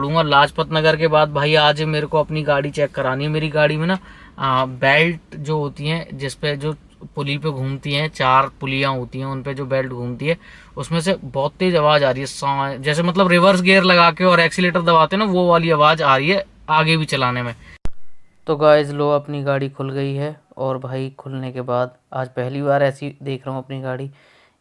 छोड़ूंगा लाजपत नगर के बाद। भाई आज मेरे को अपनी गाड़ी चेक करानी है। मेरी गाड़ी में ना बेल्ट जो होती हैं, जिसपे जो पुली पे घूमती हैं, 4 पुलियां होती हैं, उन पे जो बेल्ट घूमती है उसमें से बहुत तेज आवाज़ आ रही है, जैसे मतलब रिवर्स गियर लगा के और एक्सीलेटर दबाते हैं ना, वो वाली आवाज़ आ रही है आगे भी चलाने में। तो गाइस लो, अपनी गाड़ी खुल गई है। और भाई खुलने के बाद आज पहली बार ऐसी देख रहा हूँ अपनी गाड़ी।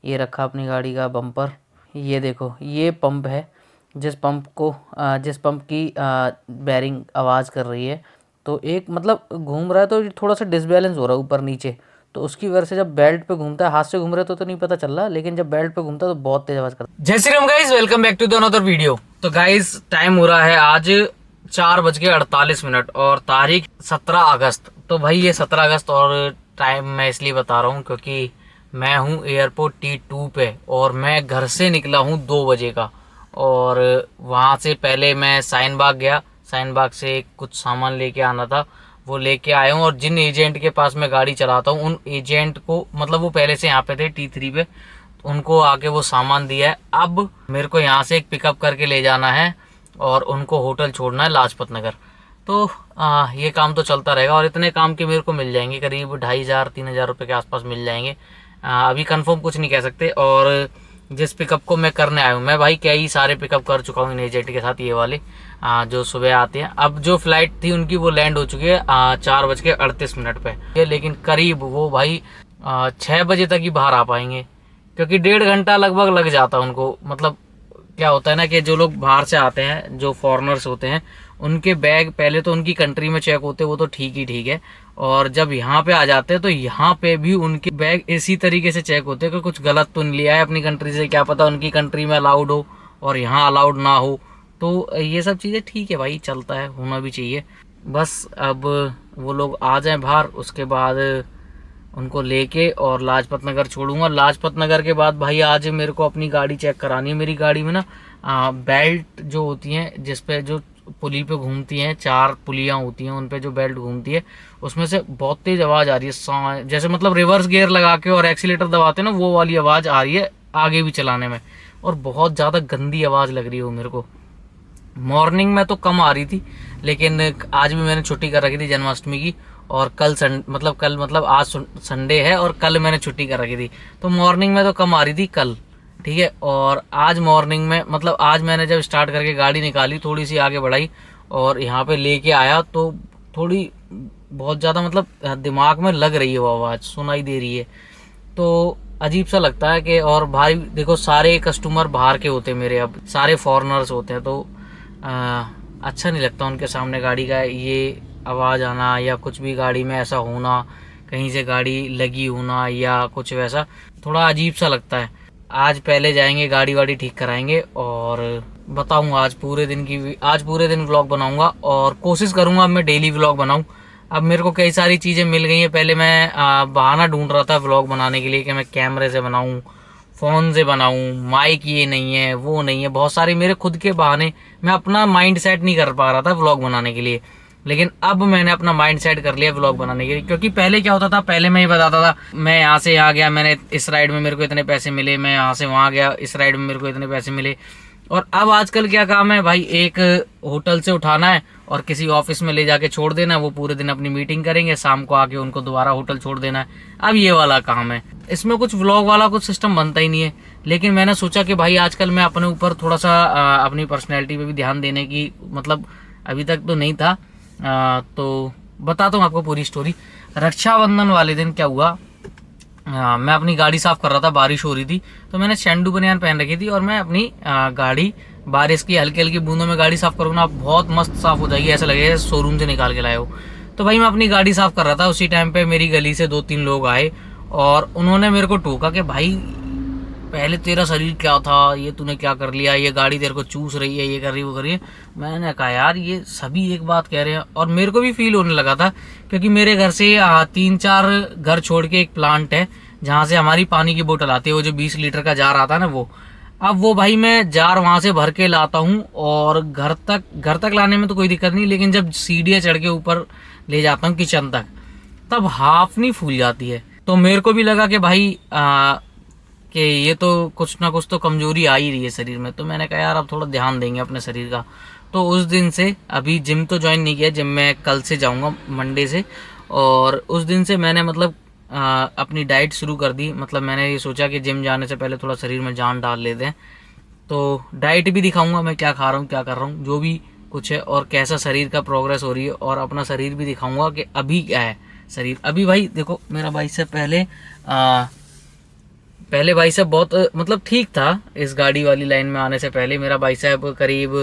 ये रखा अपनी गाड़ी का बम्पर, ये देखो, ये पंप है जिस पंप की बैरिंग आवाज़ कर रही है। तो एक मतलब घूम रहा है तो थोड़ा सा डिसबैलेंस हो रहा है ऊपर नीचे, तो उसकी वजह से जब बेल्ट पे घूमता है, हाथ से घूम रहा है तो नहीं पता चल रहा, लेकिन जब बेल्ट पे घूमता है तो बहुत तेज आवाज़ करता है। जय Shri Ram guys, welcome back to the another video. तो गाइस टाइम हो रहा है आज 4:48 और तारीख 17 अगस्त। तो भाई ये 17 अगस्त, और टाइम मैं इसलिए बता रहा हूँ क्योंकि मैं हूँ एयरपोर्ट T2 पे और मैं घर से निकला हूँ 2 बजे का। और वहाँ से पहले मैं साइन बाग गया, साइन बाग से कुछ सामान लेके आना था, वो लेके आया हूँ। और जिन एजेंट के पास मैं गाड़ी चलाता हूँ उन एजेंट को, मतलब वो पहले से यहाँ पे थे T3 पे, उनको आके वो सामान दिया है। अब मेरे को यहाँ से एक पिकअप करके ले जाना है और उनको होटल छोड़ना है लाजपत नगर। तो ये काम तो चलता रहेगा और इतने काम के मेरे को मिल जाएंगे, करीब 2500-3000 रुपये के आसपास मिल जाएंगे। अभी कंफर्म कुछ नहीं कह सकते। और जिस पिकअप को मैं करने आया हूँ, मैं भाई कई सारे पिकअप कर चुका हूँ इन एजेंट के साथ, ये वाले जो सुबह आते हैं। अब जो फ्लाइट थी उनकी वो लैंड हो चुकी है 4:38 पे, लेकिन करीब वो भाई 6 बजे तक ही बाहर आ पाएंगे, क्योंकि 1.5 घंटा लगभग लग जाता है उनको। मतलब क्या होता है ना कि जो लोग बाहर से आते हैं, जो फॉरेनर्स होते हैं, उनके बैग पहले तो उनकी कंट्री में चेक होते हैं, वो तो ठीक ही है। और जब यहाँ पे आ जाते हैं तो यहाँ पे भी उनके बैग इसी तरीके से चेक होते हैं कि कुछ गलत तो नहीं लिया है अपनी कंट्री से। क्या पता उनकी कंट्री में अलाउड हो और यहाँ अलाउड ना हो। तो ये सब चीज़ें ठीक है भाई, चलता है, होना भी चाहिए। बस अब वो लोग आ जाएं बाहर, उसके बाद उनको लेके और लाजपत नगर छोड़ूंगा। लाजपत नगर के बाद भाई आज मेरे को अपनी गाड़ी चेक करानी है। मेरी गाड़ी में ना बेल्ट जो होती हैं, जिसपे जो पुली पे घूमती हैं, 4 पुलियां होती हैं, उन पे जो बेल्ट घूमती है उसमें से बहुत तेज आवाज़ आ रही है, जैसे मतलब रिवर्स गियर लगा के और एक्सीलेटर दबाते हैं ना, वो वाली आवाज़ आ रही है आगे भी चलाने में। और बहुत ज़्यादा गंदी आवाज़ लग रही है वो मेरे को। मॉर्निंग में तो कम आ रही थी, लेकिन आज भी मैंने छुट्टी कर रखी थी जन्माष्टमी की। और कल मतलब आज संडे है और कल मैंने छुट्टी कर रखी थी, तो मॉर्निंग में तो कम आ रही थी कल, ठीक है। और आज मॉर्निंग में मतलब आज मैंने जब स्टार्ट करके गाड़ी निकाली, थोड़ी सी आगे बढ़ाई और यहाँ पे लेके आया, तो थोड़ी बहुत ज़्यादा मतलब दिमाग में लग रही है वो आवाज़, सुनाई दे रही है। तो अजीब सा लगता है कि, और भाई देखो सारे कस्टमर बाहर के होते हैं मेरे, अब सारे फॉरेनर्स होते हैं, तो अच्छा नहीं लगता उनके सामने गाड़ी का ये आवाज़ आना, या कुछ भी गाड़ी में ऐसा होना, कहीं से गाड़ी लगी होना या कुछ वैसा, थोड़ा अजीब सा लगता है। आज पहले जाएंगे, गाड़ी वाड़ी ठीक कराएंगे और बताऊंगा आज पूरे दिन व्लॉग बनाऊंगा और कोशिश करूंगा अब मैं डेली व्लॉग बनाऊं। अब मेरे को कई सारी चीज़ें मिल गई हैं। पहले मैं बहाना ढूंढ रहा था व्लॉग बनाने के लिए कि मैं कैमरे से बनाऊं, फ़ोन से बनाऊं, माइक ये नहीं है, वो नहीं है, बहुत सारे मेरे खुद के बहाने। मैं अपना माइंड सेट नहीं कर पा रहा था व्लॉग बनाने के लिए, लेकिन अब मैंने अपना माइंड सेट कर लिया व्लॉग बनाने के लिए। क्योंकि पहले क्या होता था, पहले मैं ये बताता था मैं यहाँ से यहाँ गया, मैंने इस राइड में मेरे को इतने पैसे मिले, मैं यहाँ से वहाँ गया, इस राइड में मेरे को इतने पैसे मिले। और अब आजकल क्या काम है भाई, एक होटल से उठाना है और किसी ऑफिस में ले जाके छोड़ देना है, वो पूरे दिन अपनी मीटिंग करेंगे, शाम को आके उनको दोबारा होटल छोड़ देना है। अब ये वाला काम है, इसमें कुछ व्लॉग वाला कुछ सिस्टम बनता ही नहीं है। लेकिन मैंने सोचा कि भाई आजकल मैं अपने ऊपर थोड़ा सा अपनी पर्सनैलिटी पे भी ध्यान देने की, मतलब अभी तक तो नहीं था, तो बताता हूँ आपको पूरी स्टोरी। रक्षाबंधन वाले दिन क्या हुआ, मैं अपनी गाड़ी साफ कर रहा था, बारिश हो रही थी, तो मैंने सैंडू बनियान पहन रखी थी और मैं अपनी गाड़ी बारिश की हल्की हल्की बूंदों में गाड़ी साफ करूँगा, बहुत मस्त साफ हो जाएगी, ऐसा लगेगा शोरूम से निकाल के लाए हो। तो भाई मैं अपनी गाड़ी साफ कर रहा था, उसी टाइम पे मेरी गली से 2-3 लोग आए और उन्होंने मेरे को टोका कि भाई पहले तेरा शरीर क्या था, ये तूने क्या कर लिया, ये गाड़ी तेरे को चूस रही है, ये कर रही है, वो कर रही है। मैंने कहा यार ये सभी एक बात कह रहे हैं, और मेरे को भी फील होने लगा था, क्योंकि मेरे घर से 3-4 घर छोड़ के एक प्लांट है जहाँ से हमारी पानी की बोतल आती है, वो जो 20 लीटर का जार आता है ना वो। अब वो भाई मैं जार वहाँ से भर के लाता हूँ और घर तक लाने में तो कोई दिक्कत नहीं, लेकिन जब सीढ़ियाँ चढ़ के ऊपर ले जाता हूँ किचन तक, तब हाफनी फूल जाती है। तो मेरे को भी लगा कि भाई कि ये तो कुछ ना कुछ तो कमजोरी आ ही रही है शरीर में। तो मैंने कहा यार अब थोड़ा ध्यान देंगे अपने शरीर का। तो उस दिन से अभी जिम तो ज्वाइन नहीं किया, जिम मैं कल से जाऊंगा मंडे से। और उस दिन से मैंने मतलब अपनी डाइट शुरू कर दी। मतलब मैंने ये सोचा कि जिम जाने से पहले थोड़ा शरीर में जान डाल लेते हैं। तो डाइट भी दिखाऊंगा मैं, क्या खा रहा हूँ क्या कर रहा हूँ जो भी कुछ है, और कैसा शरीर का प्रोग्रेस हो रही है, और अपना शरीर भी दिखाऊंगा कि अभी क्या है शरीर। अभी भाई देखो मेरा भाई से पहले भाई साहब बहुत मतलब ठीक था। इस गाड़ी वाली लाइन में आने से पहले मेरा भाई साहब करीब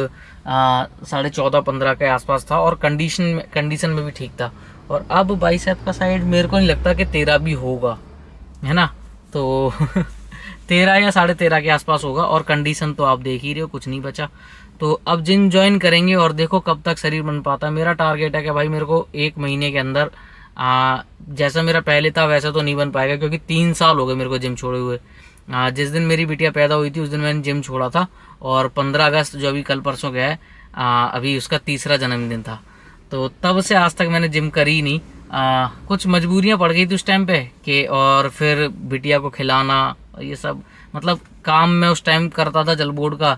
14.5-15 के आसपास था, और कंडीशन में भी ठीक था। और अब भाई साहब का साइड मेरे को नहीं लगता कि 13 भी होगा, है ना। तो 13 या 13.5 के आसपास होगा, और कंडीशन तो आप देख ही रहे हो, कुछ नहीं बचा। तो अब जिम ज्वाइन करेंगे और देखो कब तक शरीर बन पाता है। मेरा टारगेट है कि भाई मेरे को 1 महीने के अंदर जैसा मेरा पहले था वैसा तो नहीं बन पाएगा, क्योंकि 3 साल हो गए मेरे को जिम छोड़े हुए। जिस दिन मेरी बिटिया पैदा हुई थी उस दिन मैंने जिम छोड़ा था, और 15 अगस्त जो अभी कल परसों गया है, अभी उसका तीसरा जन्मदिन था। तो तब से आज तक मैंने जिम करी ही नहीं। कुछ मजबूरियां पड़ गई थी उस टाइम पे कि, और फिर बिटिया को खिलाना ये सब, मतलब काम में उस टाइम करता था जल बोर्ड का,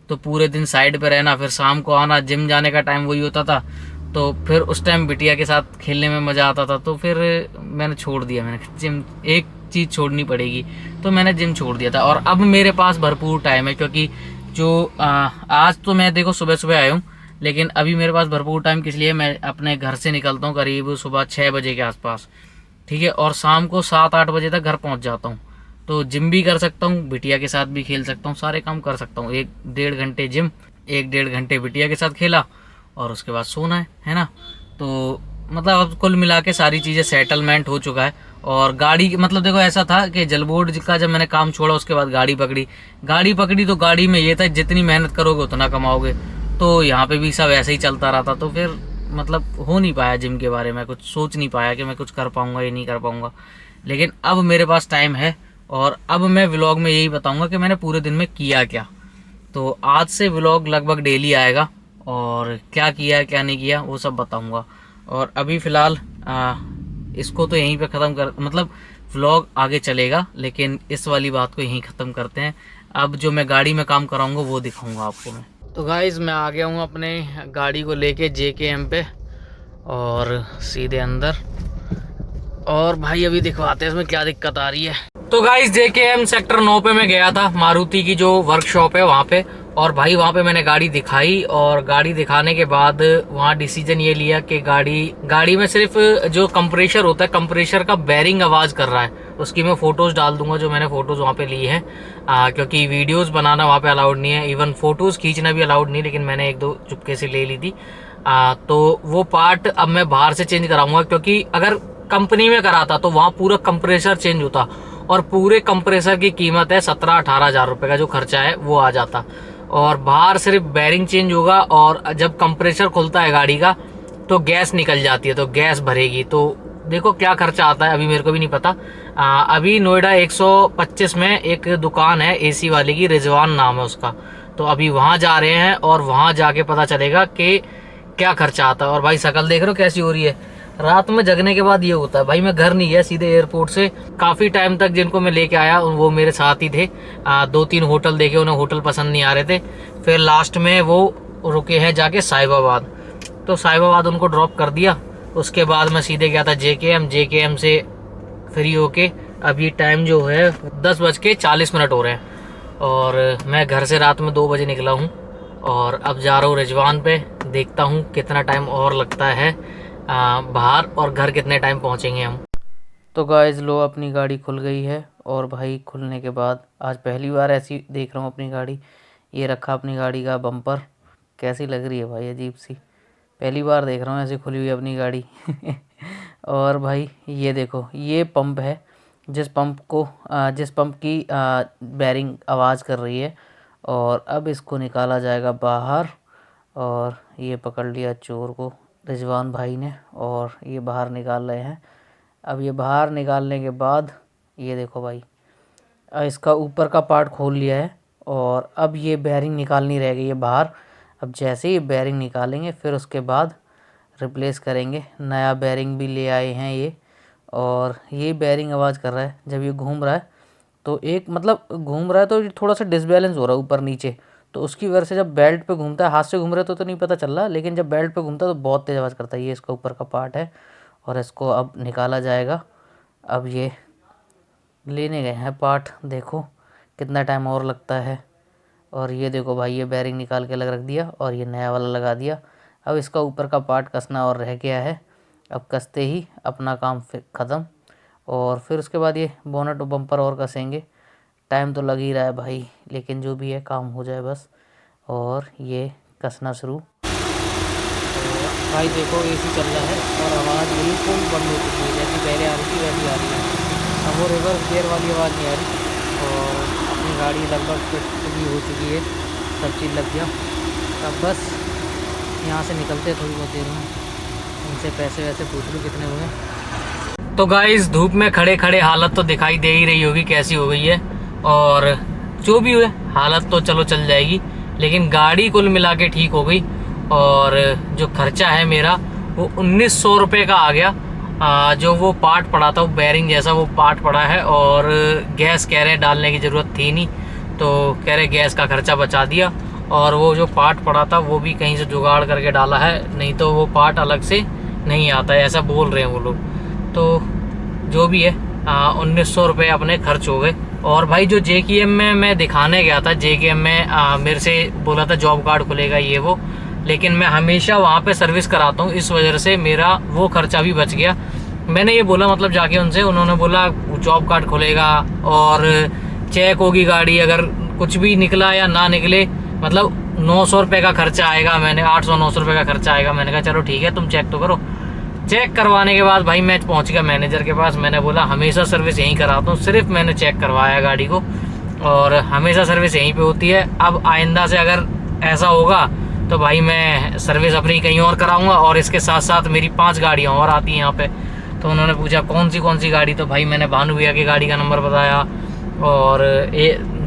तो पूरे दिन साइड पे रहना, फिर शाम को आना, जिम जाने का टाइम वही होता था। तो फिर उस टाइम बिटिया के साथ खेलने में मज़ा आता था, तो फिर मैंने छोड़ दिया। मैंने जिम एक चीज़ छोड़नी पड़ेगी, तो मैंने जिम छोड़ दिया था। और अब मेरे पास भरपूर टाइम है, क्योंकि जो आज तो मैं देखो सुबह सुबह आया हूँ, लेकिन अभी मेरे पास भरपूर टाइम किस लिए, मैं अपने घर से निकलता हूँ करीब सुबह 6 बजे के आसपास, ठीक है, और शाम को 7-8 बजे तक घर पहुँच जाता हूँ। तो जिम भी कर सकता हूँ, बिटिया के साथ भी खेल सकता हूँ, सारे काम कर सकता हूँ। 1-1.5 घंटे जिम, 1-1.5 घंटे बिटिया के साथ खेला, और उसके बाद सोना है ना। तो मतलब अब कुल मिला के सारी चीज़ें सेटलमेंट हो चुका है। और गाड़ी मतलब देखो ऐसा था कि जलबोर्ड का जब मैंने काम छोड़ा उसके बाद गाड़ी पकड़ी तो गाड़ी में ये था जितनी मेहनत करोगे उतना कमाओगे। तो यहाँ पे भी सब ऐसे ही चलता रहा था, तो फिर मतलब हो नहीं पाया जिम के बारे में, कुछ सोच नहीं पाया कि मैं कुछ कर पाऊंगा या नहीं कर पाऊंगा। लेकिन अब मेरे पास टाइम है, और अब मैं व्लॉग में यही बताऊंगा कि मैंने पूरे दिन में किया क्या। तो आज से व्लॉग लगभग डेली आएगा, और क्या किया क्या नहीं किया वो सब बताऊंगा। और अभी फ़िलहाल इसको तो यहीं पे ख़त्म कर, मतलब व्लॉग आगे चलेगा, लेकिन इस वाली बात को यहीं ख़त्म करते हैं। अब जो मैं गाड़ी में काम कराऊंगा वो दिखाऊंगा आपको मैं। तो गाइज़ मैं आ गया हूँ अपने गाड़ी को लेके JKM पे, और सीधे अंदर। और भाई अभी दिखवाते हैं इसमें क्या दिक्कत आ रही है। तो गाइस JKM सेक्टर 9 पे मैं गया था, मारुति की जो वर्कशॉप है वहाँ पे। और भाई वहाँ पे मैंने गाड़ी दिखाई, और गाड़ी दिखाने के बाद वहाँ डिसीजन ये लिया कि गाड़ी में सिर्फ जो कंप्रेशर होता है, कंप्रेशर का बैरिंग आवाज़ कर रहा है। उसकी मैं फ़ोटोज़ डाल दूंगा जो मैंने फ़ोटोज़ वहाँ पे ली हैं, क्योंकि वीडियोज़ बनाना वहाँ पे अलाउड नहीं है, इवन फ़ोटोज़ खींचना भी अलाउड नहीं, लेकिन मैंने 1-2 चुपके से ले ली थी। तो वो पार्ट अब मैं बाहर से चेंज कराऊंगा, क्योंकि अगर कंपनी में कराता तो वहाँ पूरा कंप्रेसर चेंज होता, और पूरे कंप्रेसर की कीमत है 17-18 हज़ार रुपये का जो खर्चा है वो आ जाता। और बाहर सिर्फ बैरिंग चेंज होगा, और जब कंप्रेसर खुलता है गाड़ी का तो गैस निकल जाती है, तो गैस भरेगी। तो देखो क्या खर्चा आता है, अभी मेरे को भी नहीं पता। अभी नोएडा 125 में एक दुकान है AC वाले की, रिजवान नाम है उसका। तो अभी वहाँ जा रहे हैं, और वहाँ जाके पता चलेगा कि क्या खर्चा आता है। और भाई शकल देख रहे हो कैसी हो रही है, रात में जगने के बाद ये होता है। भाई मैं घर नहीं गया, सीधे एयरपोर्ट से काफ़ी टाइम तक जिनको मैं लेके आया वो मेरे साथ ही थे। 2-3 होटल देखे, उन्हें होटल पसंद नहीं आ रहे थे। फिर लास्ट में वो रुके हैं जाके साहिबाबाद, तो साहिबाबाद उनको ड्रॉप कर दिया। उसके बाद मैं सीधे गया था JKM से फ्री होके अभी टाइम जो है 10:40 हो रहे हैं, और मैं घर से रात में 2 बजे निकला हूँ, और अब जा रहा हूँ रिजवान पे। देखता हूँ कितना टाइम और लगता है बाहर, और घर कितने टाइम पहुँचेंगे हम। तो गाइस लो अपनी गाड़ी खुल गई है, और भाई खुलने के बाद आज पहली बार ऐसी देख रहा हूँ अपनी गाड़ी। ये रखा अपनी गाड़ी का बम्पर, कैसी लग रही है भाई, अजीब सी, पहली बार देख रहा हूँ ऐसी खुली हुई अपनी गाड़ी। और भाई ये देखो, ये पंप है जिस पंप की बैरिंग आवाज़ कर रही है। और अब इसको निकाला जाएगा बाहर, और ये पकड़ लिया चोर को रिजवान भाई ने, और ये बाहर निकाल रहे हैं। अब ये बाहर निकालने के बाद ये देखो भाई, इसका ऊपर का पार्ट खोल लिया है, और अब ये बैरिंग निकालनी रह गई है बाहर। अब जैसे ही बैरिंग निकालेंगे फिर उसके बाद रिप्लेस करेंगे, नया बैरिंग भी ले आए हैं ये। और ये बैरिंग आवाज़ कर रहा है जब ये घूम रहा है, तो एक मतलब घूम रहा है तो थोड़ा सा डिसबैलेंस हो रहा है ऊपर नीचे, तो उसकी वजह से जब बेल्ट पे घूमता है, हाथ से घूम रहे तो नहीं पता चल रहा, लेकिन जब बेल्ट पे घूमता है तो बहुत तेज़ आवाज़ करता है। ये इसका ऊपर का पार्ट है और इसको अब निकाला जाएगा। अब ये लेने गए हैं पार्ट, देखो कितना टाइम और लगता है। और ये देखो भाई, ये बेरिंग निकाल के अलग रख दिया और ये नया वाला लगा दिया। अब इसका ऊपर का पार्ट कसना और रह गया है। अब कसते ही अपना काम फिर ख़त्म, और फिर उसके बाद ये बोनट और बम्पर और कसेंगे। टाइम तो लग ही रहा है भाई, लेकिन जो भी है काम हो जाए बस। और ये कसना शुरू। भाई देखो एसी चल रहा है और आवाज़ बिल्कुल बंद हो चुकी है, जैसी पहले आ रही थी वैसी आ रही है। अब वो रिवर्स गियर वाली आवाज़ नहीं आ रही और अपनी गाड़ी लगभग फिट भी हो चुकी है, सब चीज़ लग गया। अब बस यहाँ से निकलते हैं थोड़ी बहुत देर में, उनसे पैसे वैसे पूछ लूँ कितने हुए। तो गाइस धूप में खड़े खड़े हालत तो दिखाई दे ही रही होगी कैसी हो गई है, और जो भी हुए हालत तो चलो चल जाएगी, लेकिन गाड़ी कुल मिला के ठीक हो गई। और जो खर्चा है मेरा वो 1900 रुपये का आ गया। जो वो पार्ट पड़ा था, वो बेरिंग जैसा वो पार्ट पड़ा है, और गैस कह रहे डालने की ज़रूरत थी नहीं, तो कह रहे गैस का खर्चा बचा दिया। और वो जो पार्ट पड़ा था वो भी कहीं से जुगाड़ करके डाला है, नहीं तो वो पार्ट अलग से नहीं आता है, ऐसा बोल रहे हैं वो लोग। तो जो भी है 1900 रुपये अपने खर्च हो गए। और भाई जो JKM में मैं दिखाने गया था, JKM में मेरे से बोला था जॉब कार्ड खुलेगा ये वो, लेकिन मैं हमेशा वहाँ पे सर्विस कराता हूँ, इस वजह से मेरा वो खर्चा भी बच गया। मैंने ये बोला मतलब जाके उनसे, उन्होंने बोला जॉब कार्ड खुलेगा और चेक होगी गाड़ी, अगर कुछ भी निकला या ना निकले मतलब 900 रुपये का खर्चा आएगा। मैंने 800-900 रुपये का खर्चा आएगा। मैंने कहा चलो ठीक है तुम चेक तो करो। चेक करवाने के बाद भाई मैं पहुंच गया मैनेजर के पास। मैंने बोला हमेशा सर्विस यहीं कराता हूँ, सिर्फ मैंने चेक करवाया गाड़ी को और हमेशा सर्विस यहीं पे होती है। अब आइंदा से अगर ऐसा होगा तो भाई मैं सर्विस अपनी कहीं और कराऊंगा। और इसके साथ साथ मेरी 5 गाड़ियाँ और आती हैं यहाँ पे। तो उन्होंने पूछा कौन सी गाड़ी, तो भाई मैंने भानु भैया की गाड़ी का नंबर बताया, और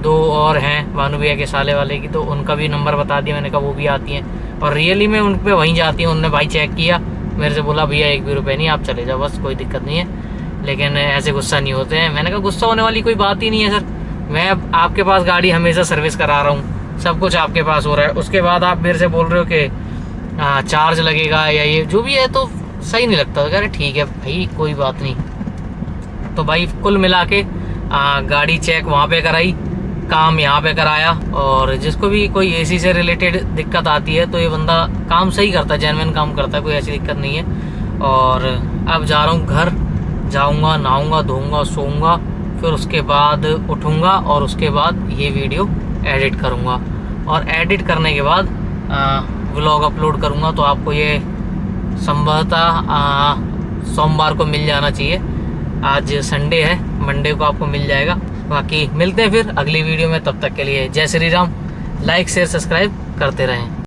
2 और हैं भानु भैया के साले वाले की, तो उनका भी नंबर बता दिया। मैंने कहा वो भी आती हैं और रियली में उन पर वहीं जाती हैं। उन्होंने भाई चेक किया, मेरे से बोला भैया 1 भी रुपये नहीं, आप चले जाओ बस, कोई दिक्कत नहीं है। लेकिन ऐसे गुस्सा नहीं होते हैं। मैंने कहा गुस्सा होने वाली कोई बात ही नहीं है सर, मैं अब आपके पास गाड़ी हमेशा सर्विस करा रहा हूँ, सब कुछ आपके पास हो रहा है, उसके बाद आप मेरे से बोल रहे हो कि चार्ज लगेगा या ये जो भी है, तो सही नहीं लगता। कह रहे ठीक है भाई कोई बात नहीं। तो भाई कुल मिला के गाड़ी चेक वहाँ पे कराई, काम यहाँ पे कराया। और जिसको भी कोई AC से रिलेटेड दिक्कत आती है तो ये बंदा काम सही करता है, जेन्युइन काम करता है, कोई ऐसी दिक्कत नहीं है। और अब जा रहा हूँ घर, जाऊँगा नहाऊँगा धोऊँगा सोऊंगा, फिर उसके बाद उठूँगा और उसके बाद ये वीडियो एडिट करूँगा। और एडिट करने के बाद व्लॉग अपलोड करूँगा, तो आपको ये संभवतः सोमवार को मिल जाना चाहिए। आज संडे है, मंडे को आपको मिल जाएगा। बाकी मिलते हैं फिर अगली वीडियो में, तब तक के लिए जय Shri Ram. Like share subscribe करते रहें।